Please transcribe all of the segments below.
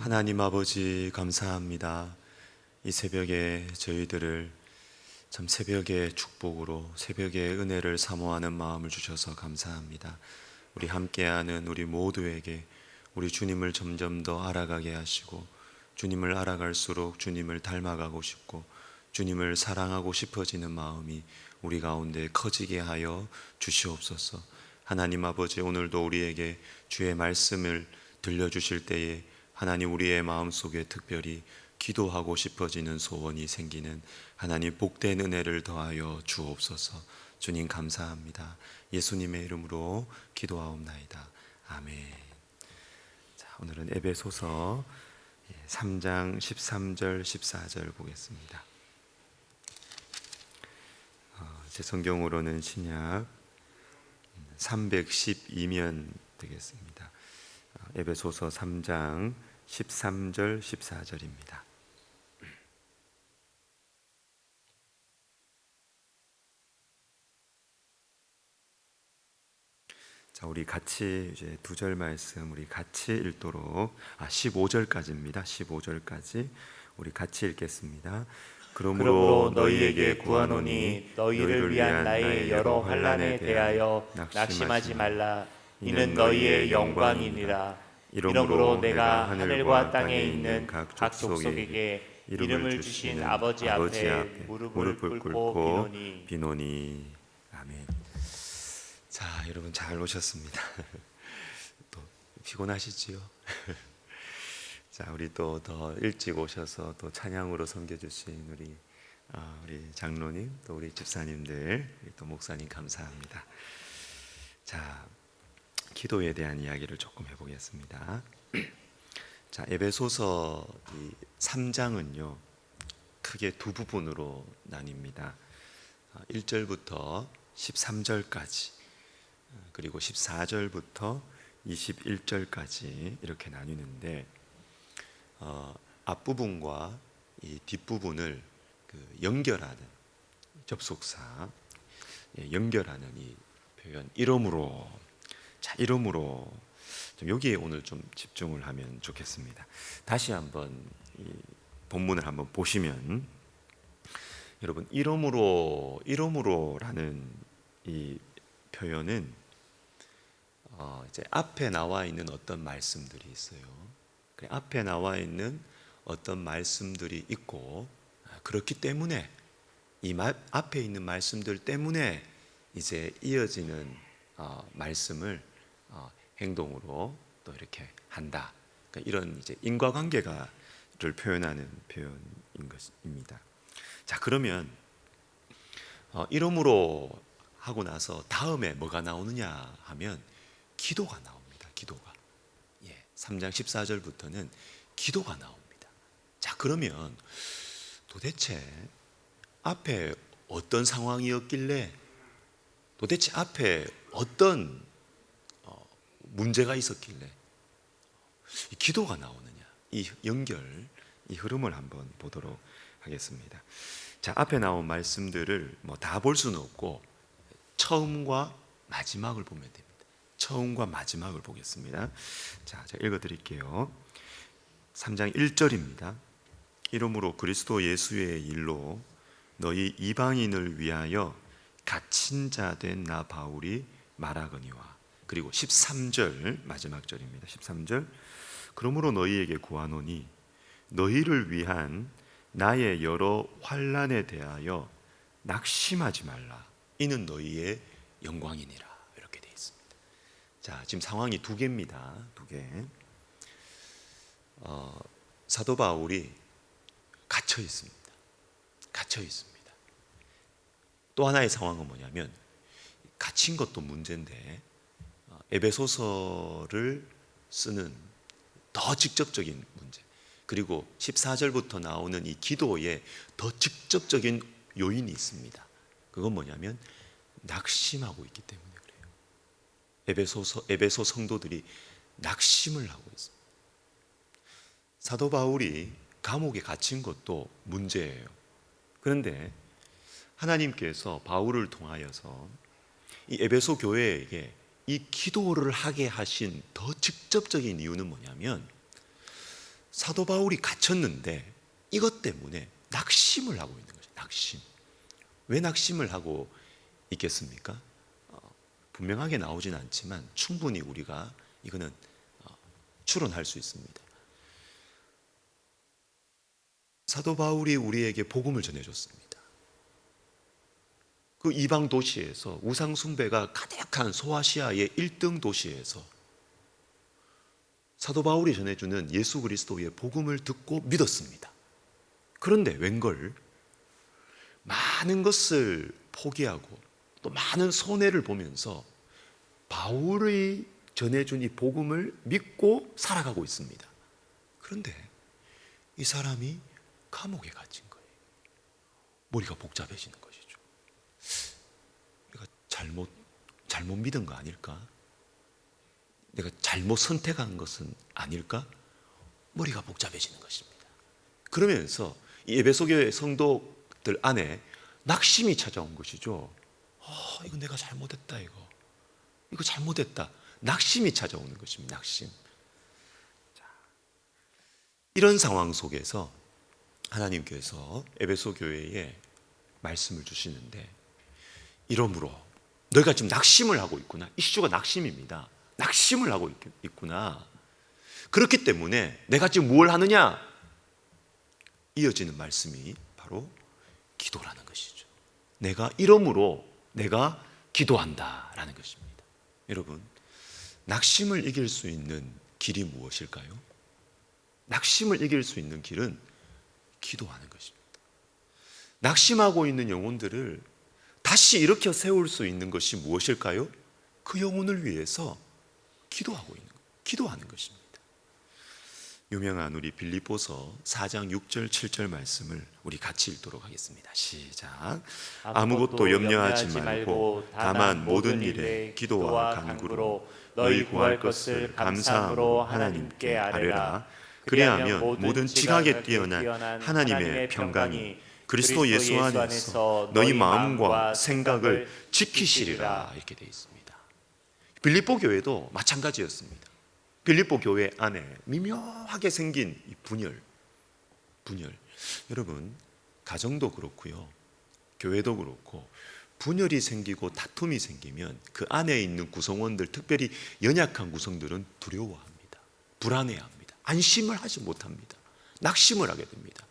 하나님 아버지 감사합니다. 이 새벽에 저희들을 참 새벽의 축복으로 새벽의 은혜를 사모하는 마음을 주셔서 감사합니다. 우리 함께하는 우리 모두에게 우리 주님을 점점 더 알아가게 하시고 주님을 알아갈수록 주님을 닮아가고 싶고 주님을 사랑하고 싶어지는 마음이 우리 가운데 커지게 하여 주시옵소서. 하나님 아버지, 오늘도 우리에게 주의 말씀을 들려주실 때에 하나님 우리의 마음속에 특별히 기도하고 싶어지는 소원이 생기는 하나님 복된 은혜를 더하여 주옵소서. 주님 감사합니다. 예수님의 이름으로 기도하옵나이다. 아멘. 자, 오늘은 에베소서 3장 13절 14절 보겠습니다. 제 성경으로는 신약 312면 되겠습니다. 에베소서 3장 13절 14절입니다. 자, 우리 같이 이제 두 절 말씀 우리 같이 읽도록 15절까지입니다. 15절까지 우리 같이 읽겠습니다. 그러므로 너희에게 구하노니 너희를 위한 나의 여러 환난에 대하여 낙심하지 말라. 이는 너희의 영광이니라. 이러므로 내가 하늘과 땅에 있는 각 족속에게 이름을 주신 아버지 앞에 무릎을 꿇고 비노니. 아멘. 자, 여러분 잘 오셨습니다. 또 피곤하시지요? 자, 우리 또 더 일찍 오셔서 또 찬양으로 섬겨주신 우리 장로님, 또 우리 집사님들, 또 목사님 감사합니다. 자, 기도에 대한 이야기를 조금 해보겠습니다. 자, 에베소서 3장은요 크게 두 부분으로 나뉩니다. 1절부터 13절까지 그리고 14절부터 21절까지 이렇게 나뉘는데 앞부분과 이 뒷부분을 연결하는 접속사, 연결하는 이 표현 이러므로. 자, 이러므로 좀 여기에 오늘 좀 집중을 하면 좋겠습니다. 다시 한번 이 본문을 한번 보시면 여러분 이러므로라는 이 표현은 이제 앞에 나와 있는 어떤 말씀들이 있어요. 그 앞에 나와 있는 어떤 말씀들이 있고 그렇기 때문에 이 앞에 있는 말씀들 때문에 이제 이어지는 말씀을 행동으로 또 이렇게 한다. 그러니까 이런 이제 인과관계가를 표현하는 표현인 것입니다. 자, 그러면 이러므로 하고 나서 다음에 뭐가 나오느냐 하면 기도가 나옵니다. 기도가. 3장 14절부터는 기도가 나옵니다. 자, 그러면 도대체 앞에 어떤 상황이었길래 도대체 앞에 어떤 문제가 있었길래 이 기도가 나오느냐, 이 연결, 이 흐름을 한번 보도록 하겠습니다. 자, 앞에 나온 말씀들을 다 볼 수는 없고 처음과 마지막을 보면 됩니다. 처음과 마지막을 보겠습니다. 자, 제가 읽어드릴게요. 3장 1절입니다. 이러므로 그리스도 예수의 일로 너희 이방인을 위하여 갇힌 자 된 나 바울이 말하거니와. 그리고 13절 마지막 절입니다. 13절 그러므로 너희에게 구하노니 너희를 위한 나의 여러 환난에 대하여 낙심하지 말라. 이는 너희의 영광이니라. 이렇게 되어 있습니다. 자, 지금 상황이 두 개입니다. 두 개. 사도 바울이 갇혀 있습니다. 갇혀 있습니다. 또 하나의 상황은 뭐냐면 갇힌 것도 문제인데 에베소서를 쓰는 더 직접적인 문제, 그리고 14절부터 나오는 이 기도에 더 직접적인 요인이 있습니다. 그건 뭐냐면 낙심하고 있기 때문에 그래요. 에베소 성도들이 낙심을 하고 있습니다. 사도 바울이 감옥에 갇힌 것도 문제예요. 그런데 하나님께서 바울을 통하여서 이 에베소 교회에게 이 기도를 하게 하신 더 직접적인 이유는 뭐냐면 사도 바울이 갇혔는데 이것 때문에 낙심을 하고 있는 거죠. 낙심. 왜 낙심을 하고 있겠습니까? 분명하게 나오진 않지만 충분히 우리가 이거는 추론할 수 있습니다. 사도 바울이 우리에게 복음을 전해줬습니다. 그 이방 도시에서 우상 숭배가 가득한 소아시아의 1등 도시에서 사도 바울이 전해주는 예수 그리스도의 복음을 듣고 믿었습니다. 그런데 웬걸 많은 것을 포기하고 또 많은 손해를 보면서 바울이 전해준 이 복음을 믿고 살아가고 있습니다. 그런데 이 사람이 감옥에 갇힌 거예요. 머리가 복잡해지는 것이죠. 내가 잘못 믿은 거 아닐까? 내가 잘못 선택한 것은 아닐까? 머리가 복잡해지는 것입니다. 그러면서 이 에베소 교회 성도들 안에 낙심이 찾아온 것이죠. 이거 내가 잘못했다, 이거 잘못했다. 낙심이 찾아오는 것입니다. 낙심. 이런 상황 속에서 하나님께서 에베소 교회에 말씀을 주시는데, 이러므로 너희가 지금 낙심을 하고 있구나. 이슈가 낙심입니다. 낙심을 하고 있구나. 그렇기 때문에 내가 지금 뭘 하느냐? 이어지는 말씀이 바로 기도라는 것이죠. 이러므로 내가 기도한다라는 것입니다. 여러분, 낙심을 이길 수 있는 길이 무엇일까요? 낙심을 이길 수 있는 길은 기도하는 것입니다. 낙심하고 있는 영혼들을 다시 일으켜 세울 수 있는 것이 무엇일까요? 그 영혼을 위해서 기도하는 것입니다. 유명한 우리 빌립보서 4장 6절 7절 말씀을 우리 같이 읽도록 하겠습니다. 시작. 아무것도 염려하지 말고 다만 모든 일에 기도와 간구로 너희 구할 것을 감사함으로 하나님께 아뢰라. 그리하면 모든 지각에 뛰어난 하나님의 평강이 그리스도 예수 안에서 너희 마음과 생각을 지키시리라. 이렇게 되어 있습니다. 빌립보 교회도 마찬가지였습니다. 빌립보 교회 안에 미묘하게 생긴 이 분열. 여러분, 가정도 그렇고요, 교회도 그렇고 분열이 생기고 다툼이 생기면 그 안에 있는 구성원들, 특별히 연약한 구성들은 두려워합니다. 불안해합니다. 안심을 하지 못합니다. 낙심을 하게 됩니다.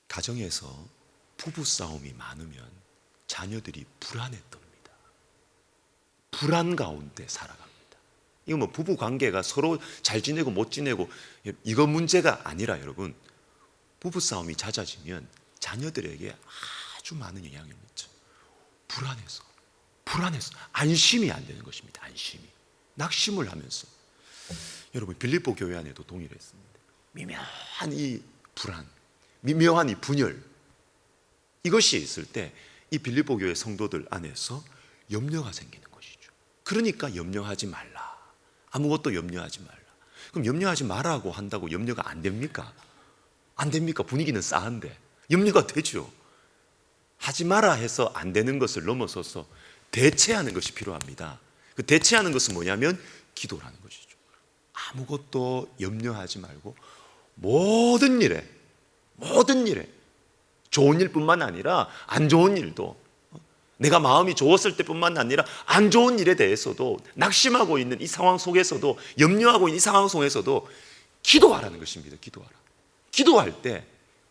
가정에서 부부싸움이 많으면 자녀들이 불안했답니다. 불안 가운데 살아갑니다. 이거 뭐 부부 관계가 서로 잘 지내고 못 지내고 이거 문제가 아니라, 여러분, 부부 싸움이 잦아지면 자녀들에게 아주 많은 영향을 미쳐. 불안해서 안심이 안 되는 것입니다. 안심이. 낙심을 하면서. 여러분, 빌립보 교회 안에도 동일했습니다. 미묘한 이 불안, 미묘한 이 분열, 이것이 있을 때 이 빌립보 교회 성도들 안에서 염려가 생기는 것이죠. 그러니까 염려하지 말라. 아무것도 염려하지 말라. 그럼 염려하지 말라고 한다고 염려가 안 됩니까? 안 됩니까? 분위기는 싸한데. 염려가 되죠. 하지 마라 해서 안 되는 것을 넘어서서 대체하는 것이 필요합니다. 그 대체하는 것은 뭐냐면 기도라는 것이죠. 아무것도 염려하지 말고 모든 일에 좋은 일뿐만 아니라 안 좋은 일도, 내가 마음이 좋았을 때뿐만 아니라 안 좋은 일에 대해서도, 낙심하고 있는 이 상황 속에서도, 염려하고 있는 이 상황 속에서도 기도하라는 것입니다. 기도할 때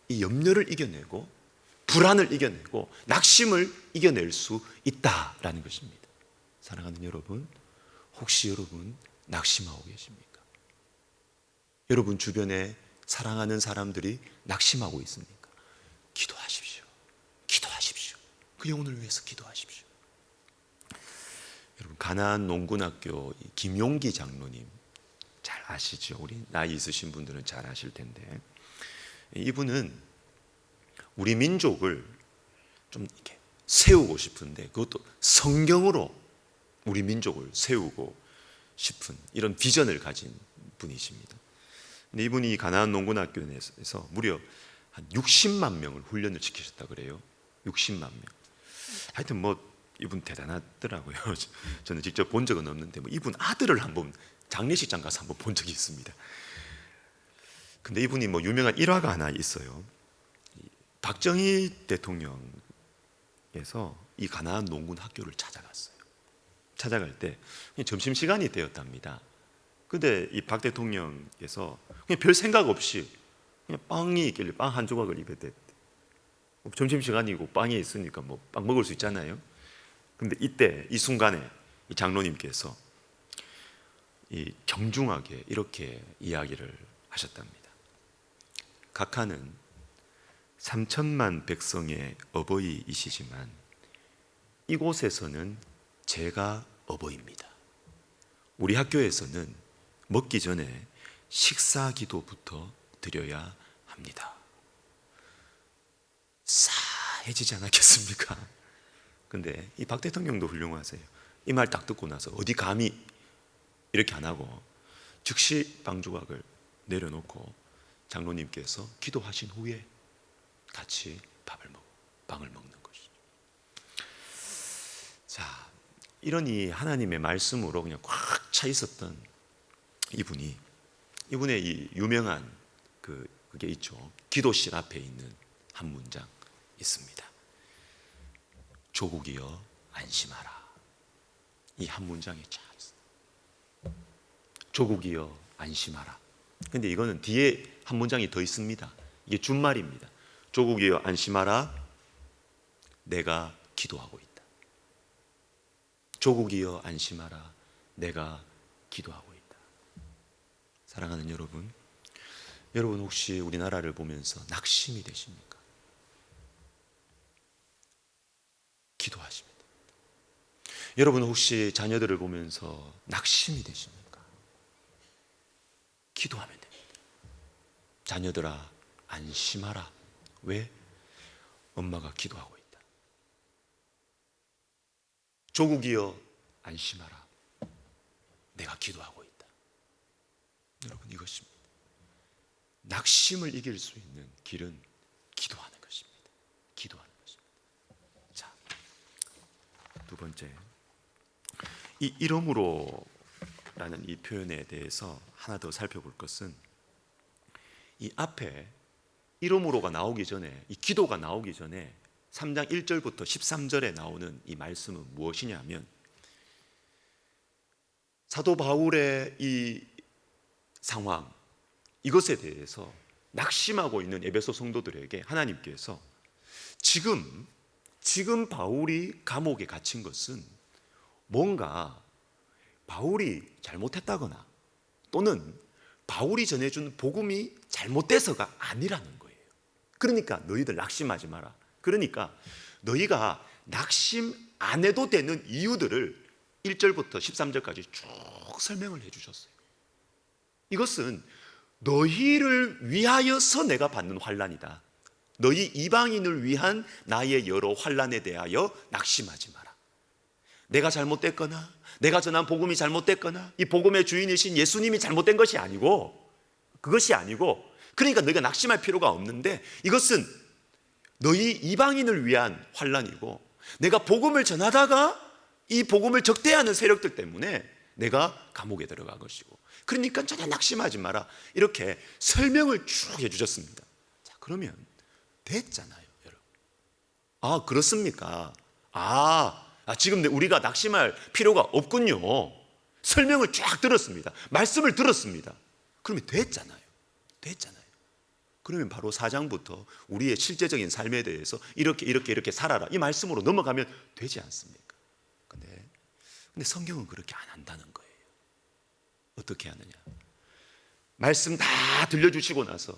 이 염려를 이겨내고 불안을 이겨내고 낙심을 이겨낼 수 있다라는 것입니다. 사랑하는 여러분, 혹시 여러분 낙심하고 계십니까? 여러분 주변에 사랑하는 사람들이 낙심하고 있습니까? 기도하십시오. 그 영혼을 위해서 기도하십시오. 여러분, 가나안 농군학교 김용기 장로님 잘 아시죠? 우리 나이 있으신 분들은 잘 아실 텐데, 이분은 우리 민족을 좀 이렇게 세우고 싶은데, 그것도 성경으로 우리 민족을 세우고 싶은 이런 비전을 가진 분이십니다. 근데 이분이 가나안 농군학교에서 무려 한 60만 명을 훈련을 시키셨다 그래요. 60만 명. 하여튼 뭐 이분 대단하더라고요. 저는 직접 본 적은 없는데 이분 아들을 한번 장례식장 가서 한번 본 적이 있습니다. 근데 이분이 뭐 유명한 일화가 하나 있어요. 박정희 대통령께서 이 가나안 농군 학교를 찾아갔어요. 찾아갈 때 점심시간이 되었답니다. 근데 이 박 대통령께서 그냥 별 생각 없이 그냥 빵이 있길래 빵 한 조각을 입에 댔대. 점심시간이고 빵이 있으니까 뭐 빵 먹을 수 있잖아요. 근데 이때 이 순간에 이 장로님께서 이 정중하게 이렇게 이야기를 하셨답니다. 각하는 3천만 백성의 어버이이시지만 이곳에서는 제가 어버이입니다. 우리 학교에서는 먹기 전에 식사기도부터 드려야 합니다. 싸해지지 않았겠습니까? 근데 이 박 대통령도 훌륭하세요. 이 말 딱 듣고 나서 어디 감히 이렇게 안 하고 즉시 빵 조각을 내려놓고 장로님께서 기도하신 후에 같이 빵을 먹는 것이죠. 자, 이런 이 하나님의 말씀으로 그냥 꽉 차 있었던 이분의 이 유명한 그게 있죠. 기도실 앞에 있는 한 문장 있습니다. 조국이여 안심하라. 이 한 문장에 쫙 있어요. 조국이여 안심하라. 근데 이거는 뒤에 한 문장이 더 있습니다. 이게 준말입니다. 조국이여 안심하라. 내가 기도하고 있다. 조국이여 안심하라. 내가 기도하고 있다. 사랑하는 여러분, 여러분 혹시 우리나라를 보면서 낙심이 되십니까? 기도하십니다. 여러분 혹시 자녀들을 보면서 낙심이 되십니까? 기도하면 됩니다. 자녀들아 안심하라. 왜? 엄마가 기도하고 있다. 조국이여 안심하라. 내가 기도하고 있다. 여러분 이것입니다. 낙심을 이길 수 있는 길은 기도하는 것입니다. 기도하는 것입니다. 자, 두 번째, 이 이러므로라는 이 표현에 대해서 하나 더 살펴볼 것은 이 앞에 이러므로가 나오기 전에, 이 기도가 나오기 전에 3장 1절부터 13절에 나오는 이 말씀은 무엇이냐면 사도 바울의 이 상황, 이것에 대해서 낙심하고 있는 에베소 성도들에게 하나님께서 지금 바울이 감옥에 갇힌 것은 뭔가 바울이 잘못했다거나 또는 바울이 전해준 복음이 잘못돼서가 아니라는 거예요. 그러니까 너희들 낙심하지 마라. 그러니까 너희가 낙심 안 해도 되는 이유들을 1절부터 13절까지 쭉 설명을 해주셨어요. 이것은 너희를 위하여서 내가 받는 환난이다. 너희 이방인을 위한 나의 여러 환난에 대하여 낙심하지 마라. 내가 잘못됐거나 내가 전한 복음이 잘못됐거나 이 복음의 주인이신 예수님이 잘못된 것이 아니고, 그것이 아니고, 그러니까 너희가 낙심할 필요가 없는데 이것은 너희 이방인을 위한 환난이고, 내가 복음을 전하다가 이 복음을 적대하는 세력들 때문에 내가 감옥에 들어간 것이고, 그러니까 전혀 낙심하지 마라. 이렇게 설명을 쭉 해주셨습니다. 자, 그러면 됐잖아요, 여러분. 아, 그렇습니까? 지금 우리가 낙심할 필요가 없군요. 설명을 쫙 들었습니다. 말씀을 들었습니다. 그러면 됐잖아요. 그러면 바로 4장부터 우리의 실제적인 삶에 대해서 이렇게 살아라, 이 말씀으로 넘어가면 되지 않습니까? 근데 성경은 그렇게 안 한다는 거예요. 어떻게 하느냐? 말씀 다 들려주시고 나서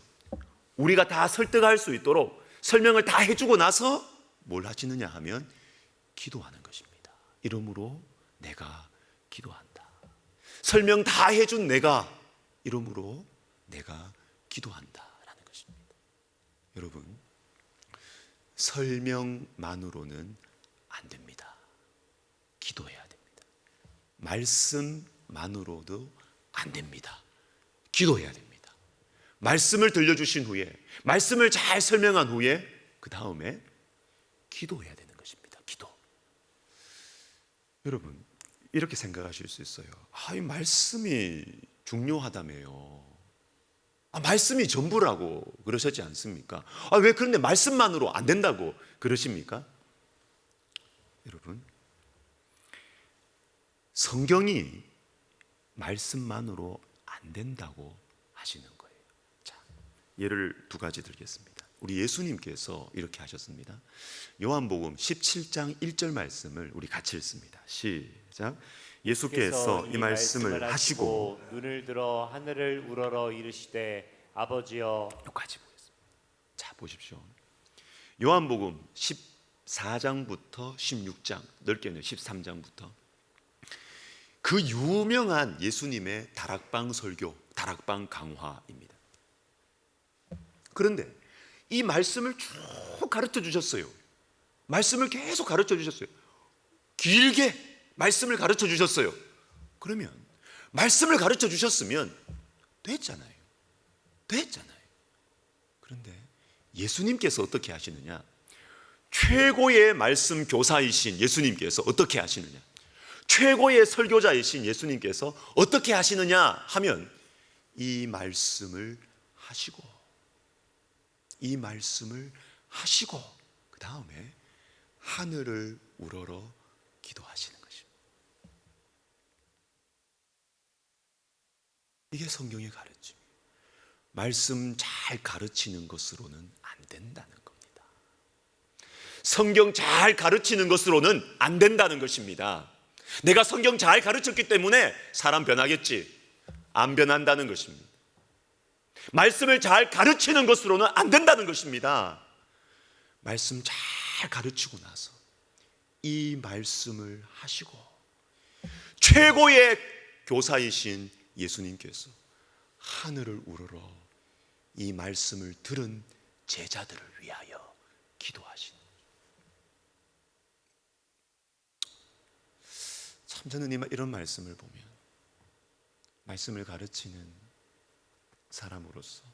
우리가 다 설득할 수 있도록 설명을 다 해주고 나서 뭘 하시느냐 하면 기도하는 것입니다. 이러므로 내가 기도한다. 설명 다 해준 내가, 이러므로 내가 기도한다라는 것입니다. 여러분, 설명만으로는 안 됩니다. 기도해야 됩니다. 말씀만으로도 안 됩니다. 기도해야 됩니다. 말씀을 들려주신 후에, 말씀을 잘 설명한 후에 그 다음에 기도해야 되는 것입니다. 기도. 여러분, 이렇게 생각하실 수 있어요. 이 말씀이 중요하다며요. 말씀이 전부라고 그러셨지 않습니까? 왜 그런데 말씀만으로 안 된다고 그러십니까? 여러분, 성경이 말씀만으로 안 된다고 하시는 거예요. 자, 예를 두 가지 들겠습니다. 우리 예수님께서 이렇게 하셨습니다. 요한복음 17장 1절 말씀을 우리 같이 읽습니다. 시작. 예수께서 이 말씀을 하시고 눈을 들어 하늘을 우러러 이르시되 아버지여. 여기까지 보겠습니다. 자, 보십시오. 요한복음 14장부터 16장, 넓게는 13장부터 그 유명한 예수님의 다락방 설교, 다락방 강화입니다. 그런데 이 말씀을 쭉 가르쳐 주셨어요. 말씀을 계속 가르쳐 주셨어요. 길게 말씀을 가르쳐 주셨어요. 그러면 말씀을 가르쳐 주셨으면 됐잖아요. 그런데 예수님께서 어떻게 하시느냐? 최고의 말씀 교사이신 예수님께서 어떻게 하시느냐? 최고의 설교자이신 예수님께서 어떻게 하시느냐 하면 이 말씀을 하시고 그 다음에 하늘을 우러러 기도하시는 것입니다. 이게 성경의 가르침이에요. 말씀 잘 가르치는 것으로는 안 된다는 겁니다. 성경 잘 가르치는 것으로는 안 된다는 것입니다. 내가 성경 잘 가르쳤기 때문에 사람 변하겠지, 안 변한다는 것입니다. 말씀을 잘 가르치는 것으로는 안 된다는 것입니다. 말씀 잘 가르치고 나서 이 말씀을 하시고 최고의 교사이신 예수님께서 하늘을 우러러 이 말씀을 들은 제자들을 위하여 기도하시는. 참 저는 이런 말씀을 보면 말씀을 가르치는 사람으로서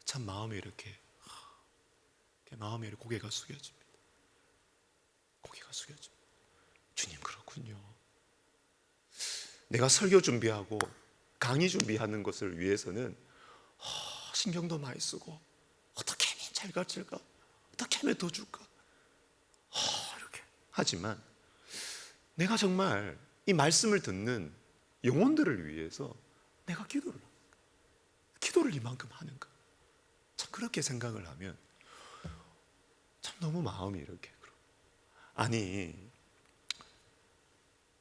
참 마음이 이렇게 고개가 숙여집니다. 주님, 그렇군요. 내가 설교 준비하고 강의 준비하는 것을 위해서는 신경도 많이 쓰고 어떻게 하면 잘 가르칠까? 어떻게 하면 더 줄까? 이렇게 하지만 내가 정말 이 말씀을 듣는 영혼들을 위해서 내가 기도를 이만큼 하는가? 참 그렇게 생각을 하면 참 너무 마음이 이렇게. 아니,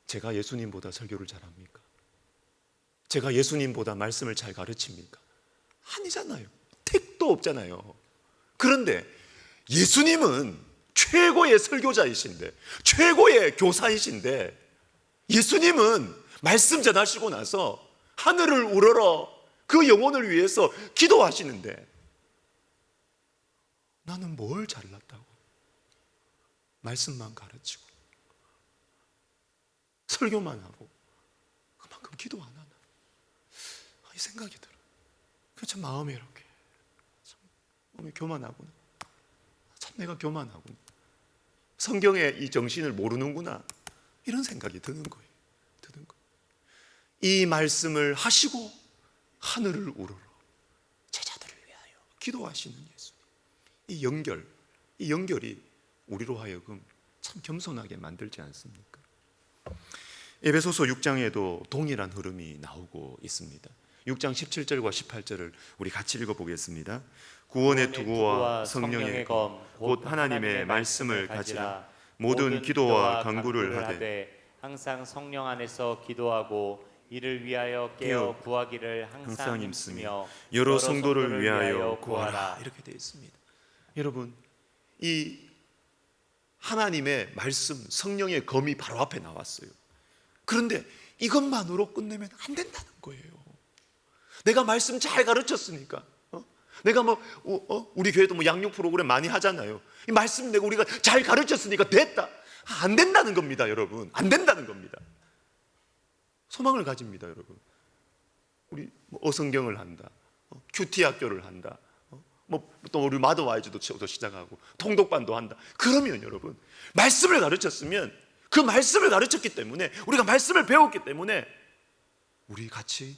제가 예수님보다 설교를 잘합니까? 제가 예수님보다 말씀을 잘 가르칩니까? 아니잖아요. 택도 없잖아요. 그런데 예수님은 최고의 설교자이신데, 최고의 교사이신데, 예수님은 말씀 전하시고 나서 하늘을 우러러 그 영혼을 위해서 기도하시는데 나는 뭘 잘났다고? 말씀만 가르치고 설교만 하고 그만큼 기도 안 하나? 이 생각이 들어요. 참 마음이 이렇게 참 마음이 교만하구나. 참 내가 교만하구나. 성경의 이 정신을 모르는구나. 이런 생각이 드는 거예요. 이 말씀을 하시고 하늘을 우러러 제자들을 위하여 기도하시는 예수님. 이 연결이 우리로 하여금 참 겸손하게 만들지 않습니까? 에베소서 6장에도 동일한 흐름이 나오고 있습니다. 6장 17절과 18절을 우리 같이 읽어보겠습니다. 구원의 투구와 성령의 검 곧 하나님의 말씀을 가지라. 모든 기도와 간구를 하되 항상 성령 안에서 기도하고 이를 위하여 깨어 구하기를 항상 힘쓰며 여러 성도를 위하여 구하라. 이렇게 되어 있습니다. 여러분, 이 하나님의 말씀, 성령의 검이 바로 앞에 나왔어요. 그런데 이것만으로 끝내면 안 된다는 거예요. 내가 말씀 잘 가르쳤으니까, 내가 우리 교회도 양육 프로그램 많이 하잖아요. 이 말씀 내가 우리가 잘 가르쳤으니까 됐다. 안 된다는 겁니다, 여러분. 안 된다는 겁니다. 소망을 가집니다, 여러분. 우리 어성경을 한다, 큐티 학교를 한다, 또 우리 마더와이즈도 시작하고 통독반도 한다. 그러면 여러분, 말씀을 가르쳤으면 그 말씀을 가르쳤기 때문에, 우리가 말씀을 배웠기 때문에 우리 같이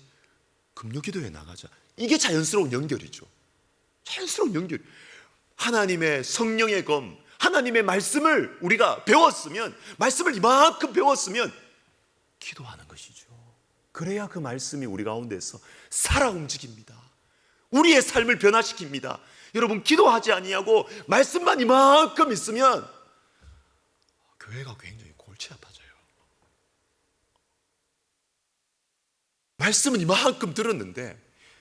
금요기도에 나가자. 이게 자연스러운 연결이죠. 자연스러운 연결. 하나님의 성령의 검, 하나님의 말씀을 우리가 배웠으면, 말씀을 이만큼 배웠으면 기도하는 것이죠. 그래야 그 말씀이 우리 가운데서 살아 움직입니다. 우리의 삶을 변화시킵니다. 여러분, 기도하지 아니하고 말씀만 이만큼 있으면 교회가 굉장히 골치 아파져요. 말씀은 이만큼 들었는데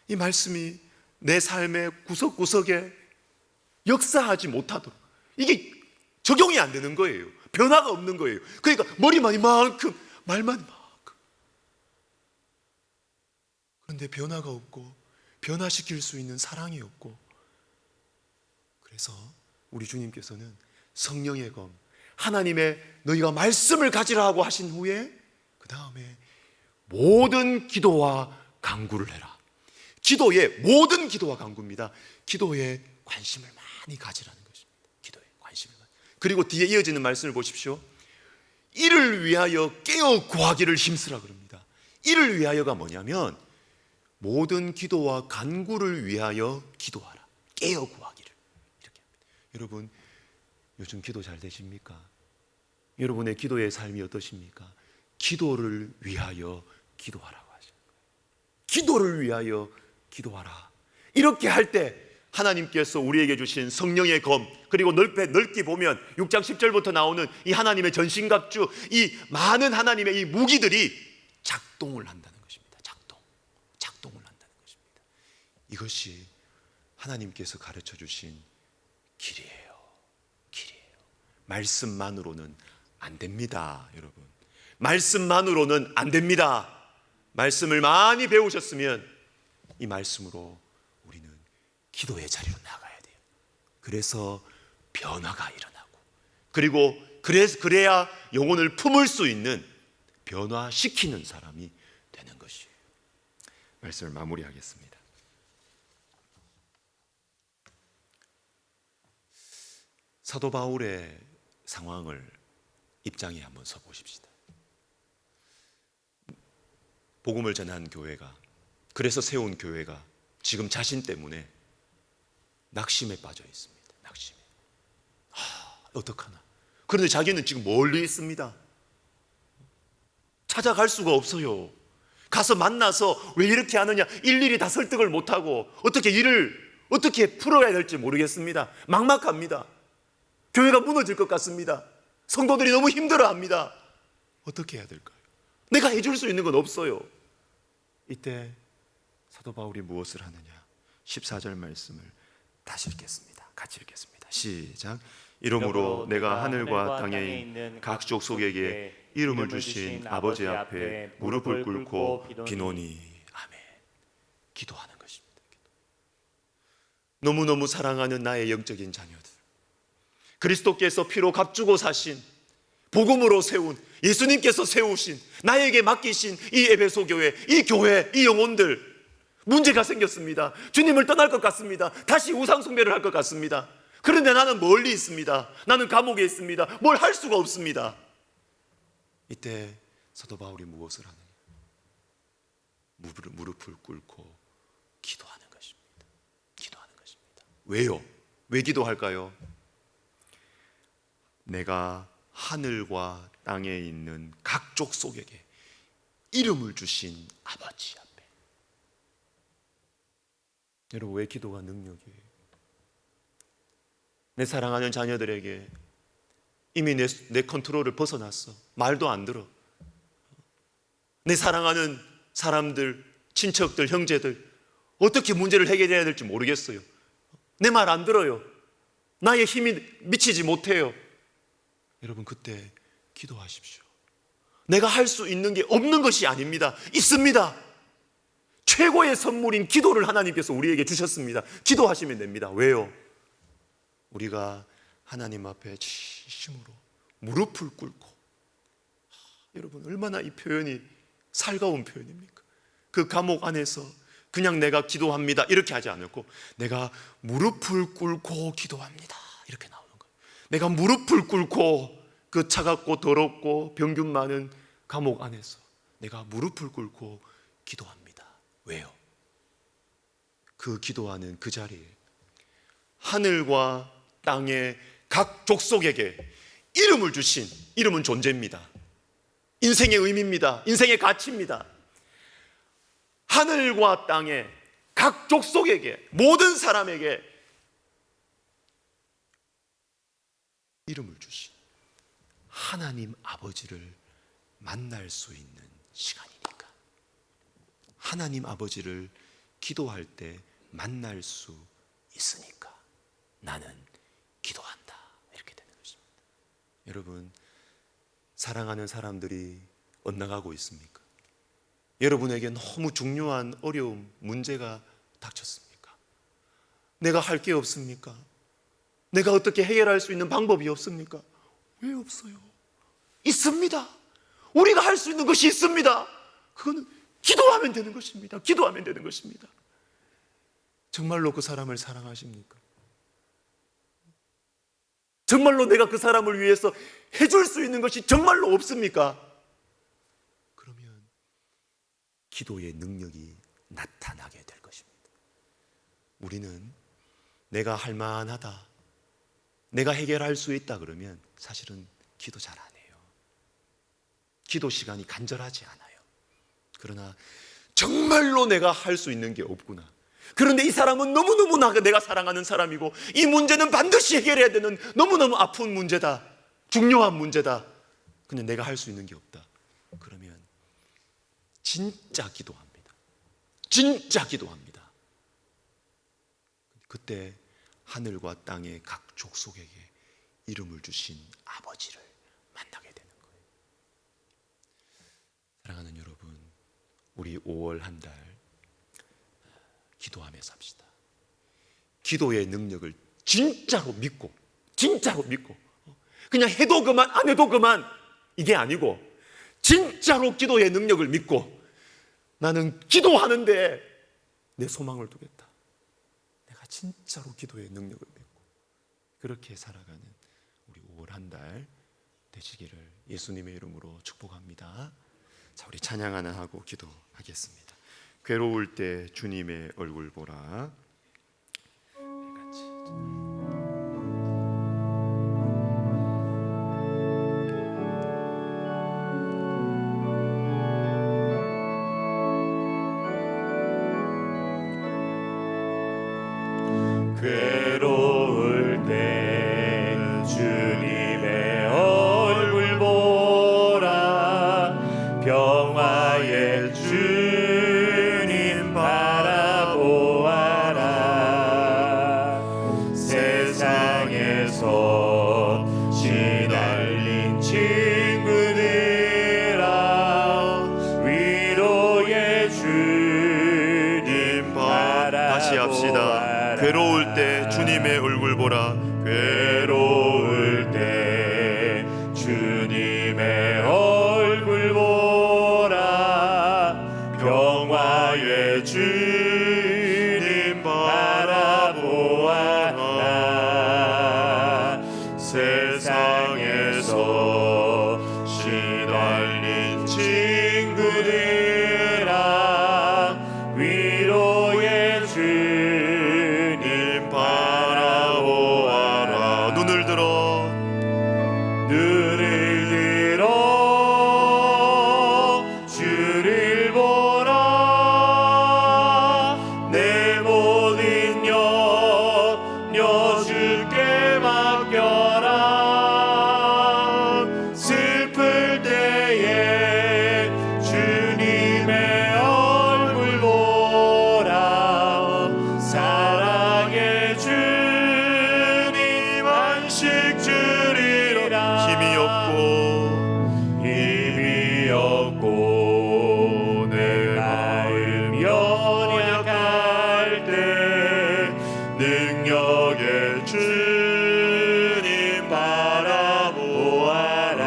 이 말씀이 내 삶의 구석구석에 역사하지 못하도록, 이게 적용이 안 되는 거예요. 변화가 없는 거예요. 그러니까 머리만 이만큼, 말만 이만큼. 그런데 변화가 없고 변화시킬 수 있는 사랑이 없고, 그래서 우리 주님께서는 성령의 검, 하나님의 너희가 말씀을 가지라 고 하신 후에 그 다음에 모든 기도와 간구를 해라. 기도에, 모든 기도와 간구입니다. 기도에 관심을 많이 가지라는 것입니다. 기도에 관심을 많이. 그리고 뒤에 이어지는 말씀을 보십시오. 이를 위하여 깨어 구하기를 힘쓰라 그럽니다. 이를 위하여가 뭐냐면 모든 기도와 간구를 위하여 기도하라. 깨어 구하기를. 이렇게 합니다. 여러분, 요즘 기도 잘 되십니까? 여러분의 기도의 삶이 어떠십니까? 기도를 위하여 기도하라고 하죠. 기도를 위하여 기도하라. 이렇게 할 때 하나님께서 우리에게 주신 성령의 검, 그리고 넓게 보면 6장 10절부터 나오는 이 하나님의 전신갑주, 이 많은 하나님의 이 무기들이 작동을 한다는 것입니다. 작동을 한다는 것입니다. 이것이 하나님께서 가르쳐 주신 길이에요. 말씀만으로는 안 됩니다, 여러분. 말씀만으로는 안 됩니다. 말씀을 많이 배우셨으면 이 말씀으로 우리는 기도의 자리로 나가야 돼요. 그래서 변화가 일어나고, 그리고 그래야 영혼을 품을 수 있는, 변화시키는 사람이 되는 것이에요. 말씀을 마무리하겠습니다. 사도 바울의 상황을 입장에 한번 서 보십시다. 복음을 전한 교회가, 그래서 세운 교회가 지금 자신 때문에 낙심에 빠져 있습니다. 낙심에. 어떡하나. 그런데 자기는 지금 멀리 있습니다. 찾아갈 수가 없어요. 가서 만나서 왜 이렇게 하느냐, 일일이 다 설득을 못하고 어떻게 일을 어떻게 풀어가야 될지 모르겠습니다. 막막합니다. 교회가 무너질 것 같습니다. 성도들이 너무 힘들어합니다. 어떻게 해야 될까요? 내가 해줄 수 있는 건 없어요. 이때 사도 바울이 무엇을 하느냐, 14절 말씀을 다시 읽겠습니다. 같이 읽겠습니다. 시작. 이러므로 내가 하늘과 땅에 있는 각 족속에게 이름을 주신 아버지 앞에 무릎을 꿇고 비노니. 아멘. 기도하는 것입니다. 너무너무 사랑하는 나의 영적인 자녀들, 그리스도께서 피로 값주고 사신, 복음으로 세운, 예수님께서 세우신, 나에게 맡기신 이 에베소 교회, 이 교회, 이 영혼들, 문제가 생겼습니다. 주님을 떠날 것 같습니다. 다시 우상 숭배를 할 것 같습니다. 그런데 나는 멀리 있습니다. 나는 감옥에 있습니다. 뭘 할 수가 없습니다. 이때 사도 바울이 무엇을 하느냐, 무릎을 꿇고 기도하는 것입니다. 기도하는 것입니다. 왜요? 왜 기도할까요? 내가 하늘과 땅에 있는 각 족속에게 이름을 주신 아버지 앞에. 여러분, 왜 기도가 능력이에요? 내 사랑하는 자녀들에게 이미 내 컨트롤을 벗어났어. 말도 안 들어. 내 사랑하는 사람들, 친척들, 형제들, 어떻게 문제를 해결해야 될지 모르겠어요. 내 말 안 들어요. 나의 힘이 미치지 못해요. 여러분, 그때 기도하십시오. 내가 할 수 있는 게 없는 것이 아닙니다. 있습니다. 최고의 선물인 기도를 하나님께서 우리에게 주셨습니다. 기도하시면 됩니다. 왜요? 우리가 하나님 앞에 진심으로 무릎을 꿇고, 여러분, 얼마나 이 표현이 살가운 표현입니까? 그 감옥 안에서 그냥 내가 기도합니다 이렇게 하지 않고, 내가 무릎을 꿇고 기도합니다 이렇게 나오는 거예요. 내가 무릎을 꿇고 그 차갑고 더럽고 병균 많은 감옥 안에서 내가 무릎을 꿇고 기도합니다. 왜요? 그 기도하는 그 자리에 하늘과 땅의 각 족속에게 이름을 주신, 이름은 존재입니다. 인생의 의미입니다. 인생의 가치입니다. 하늘과 땅의 각 족속에게, 모든 사람에게 이름을 주신 하나님 아버지를 만날 수 있는 시간이니까, 하나님 아버지를 기도할 때 만날 수 있으니까 나는 기도한다, 이렇게 되는 것입니다. 여러분, 사랑하는 사람들이 엇나가고 있습니까? 여러분에게 너무 중요한 어려움, 문제가 닥쳤습니까? 내가 할 게 없습니까? 내가 어떻게 해결할 수 있는 방법이 없습니까? 왜 없어요? 있습니다. 우리가 할 수 있는 것이 있습니다. 그거는 기도하면 되는 것입니다. 기도하면 되는 것입니다. 정말로 그 사람을 사랑하십니까? 정말로 내가 그 사람을 위해서 해줄 수 있는 것이 정말로 없습니까? 그러면 기도의 능력이 나타나게 될 것입니다. 우리는 내가 할 만하다, 내가 해결할 수 있다 그러면 사실은 기도 잘 안 해요. 기도 시간이 간절하지 않아요. 그러나 정말로 내가 할 수 있는 게 없구나, 그런데 이 사람은 너무너무 내가 사랑하는 사람이고 이 문제는 반드시 해결해야 되는 너무너무 아픈 문제다, 중요한 문제다, 근데 내가 할 수 있는 게 없다, 그러면 진짜 기도합니다. 진짜 기도합니다. 그때 하늘과 땅의 각 족속에게 이름을 주신 아버지를 만나게 되는 거예요. 사랑하는 여러분, 우리 5월 한 달 기도하며 삽시다. 기도의 능력을 진짜로 믿고, 진짜로 믿고, 그냥 해도 그만 안 해도 그만 이게 아니고 진짜로 기도의 능력을 믿고, 나는 기도하는데 내 소망을 두겠다, 내가 진짜로 기도의 능력을 믿고 그렇게 살아가는 우리 5월 한 달 되시기를 예수님의 이름으로 축복합니다. 자, 우리 찬양 하나 하고 기도하겠습니다. 괴로울 때 주님의 얼굴 보라. 같이. 괴로울 때 주님의 얼굴 보라. 평화의 주님 바라보아라. 세상에서 시달린 친구들아, 위로의 주님 바라보아라. 다시 합시다. 괴로울 때 주님의 얼굴 보라. 괴로울 때 주님의 얼굴 보라. 평화의 주님 바라보아라. 세상에서 시달린 친구들아, 위로의 주님 바라보아라. 눈을 들어 주를 보라. 내 모든 염려 주께 맡겨라. 슬플 때에 주님의 얼굴 보라. 사랑의 주님 안식 주리라. 힘이 없고 내 마음 연약할 때 능력의 주님 바라보아라.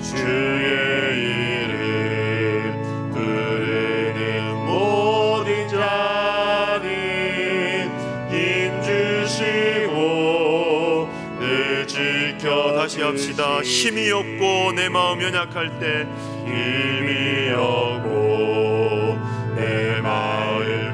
주의 이름 부르는 모든 자는 힘 주시고 늘 지켜. 다시 합시다. 힘이 없고 내 마음 연약할 때 힘이 없고 내 마음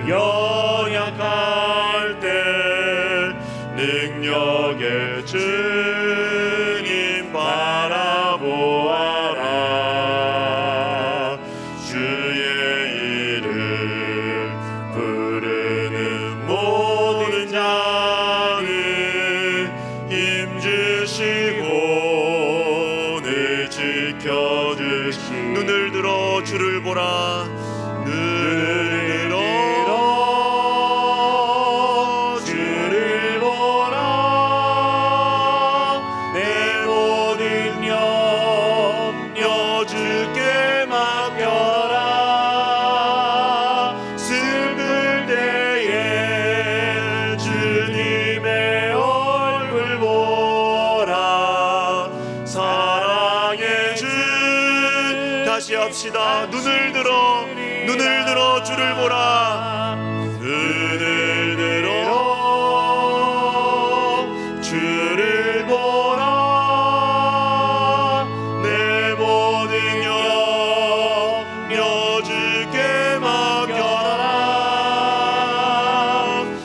기도합시다. 눈을 들어 주를 보라. 눈을 들어 주를 보라. 내 모든 염려 주께 맡겨라.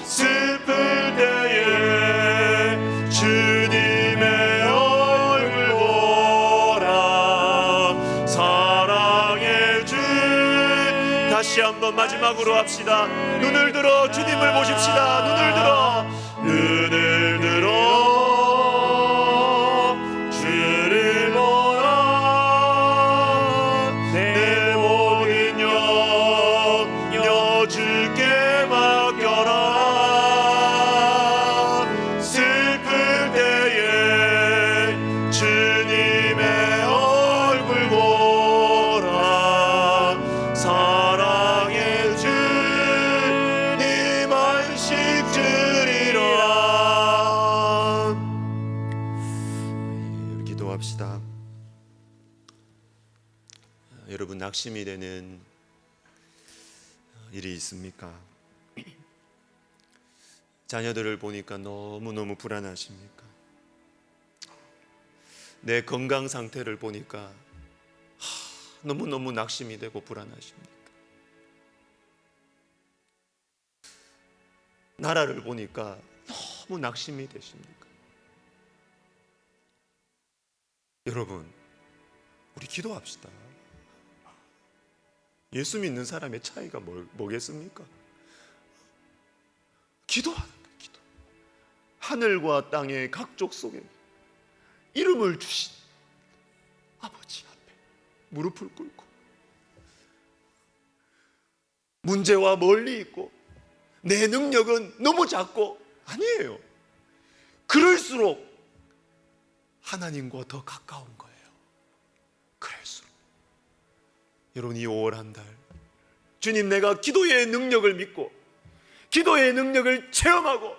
슬플 때에 주님의 얼굴 보라. 사랑의 주. 다시 한번 마지막으로 합시다. 눈을 들어 주님을 보십시다. 눈을 들어 주를 보라. 내 모든 염려 주께 맡겨라. 슬플 때에 주님의 얼굴 보라. 사랑의 주님 안식 주리라. 기도합시다. 여러분, 낙심이 되는 일이 있습니까? 자녀들을 보니까 너무너무 불안하십니까? 내 건강 상태를 보니까 너무너무 낙심이 되고 불안하십니까? 나라를 보니까 너무 낙심이 되십니까? 여러분, 우리 기도합시다. 예수 믿는 사람의 차이가 뭐겠습니까? 기도하는 거예요. 기도. 하늘과 땅의 각족 속에 이름을 주신 아버지 앞에 무릎을 꿇고 문제와 멀리 있고 내 능력은 너무 작고 아니에요. 그럴수록 하나님과 더 가까운 거예요. 그럴수록 여러분, 이 5월 한 달 주님, 내가 기도의 능력을 믿고 기도의 능력을 체험하고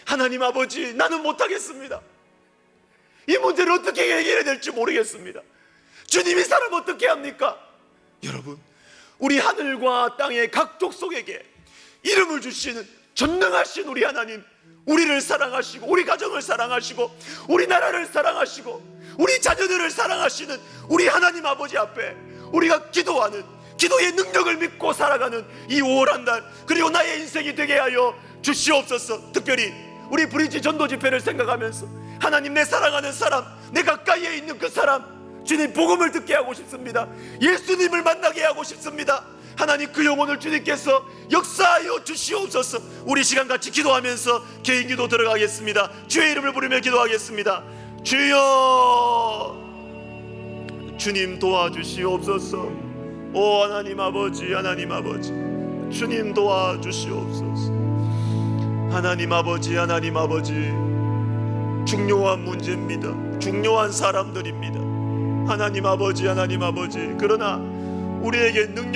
하나님 아버지, 나는 못하겠습니다. 이 문제를 어떻게 해결해야 될지 모르겠습니다. 주님이 사람 어떻게 합니까? 여러분, 우리 하늘과 땅의 각족 속에게 이름을 주시는 전능하신 우리 하나님, 우리를 사랑하시고 우리 가정을 사랑하시고 우리 나라를 사랑하시고 우리 자녀들을 사랑하시는 우리 하나님 아버지 앞에 우리가 기도하는, 기도의 능력을 믿고 살아가는 이 5월 한 달, 그리고 나의 인생이 되게 하여 주시옵소서. 특별히 우리 브릿지 전도 집회를 생각하면서 하나님, 내 사랑하는 사람, 내 가까이에 있는 그 사람, 주님 복음을 듣게 하고 싶습니다. 예수님을 만나게 하고 싶습니다. 하나님, 그 영혼을 주님께서 역사하여 주시옵소서. 우리 시간 같이 기도하면서 개인 기도 들어가겠습니다. 주의 이름을 부르며 기도하겠습니다. 주여, 주님 도와주시옵소서. 오 하나님 아버지, 하나님 아버지, 주님 도와주시옵소서. 하나님 아버지, 하나님 아버지, 중요한 문제입니다. 중요한 사람들입니다. 하나님 아버지, 하나님 아버지, 그러나 우리에게 능력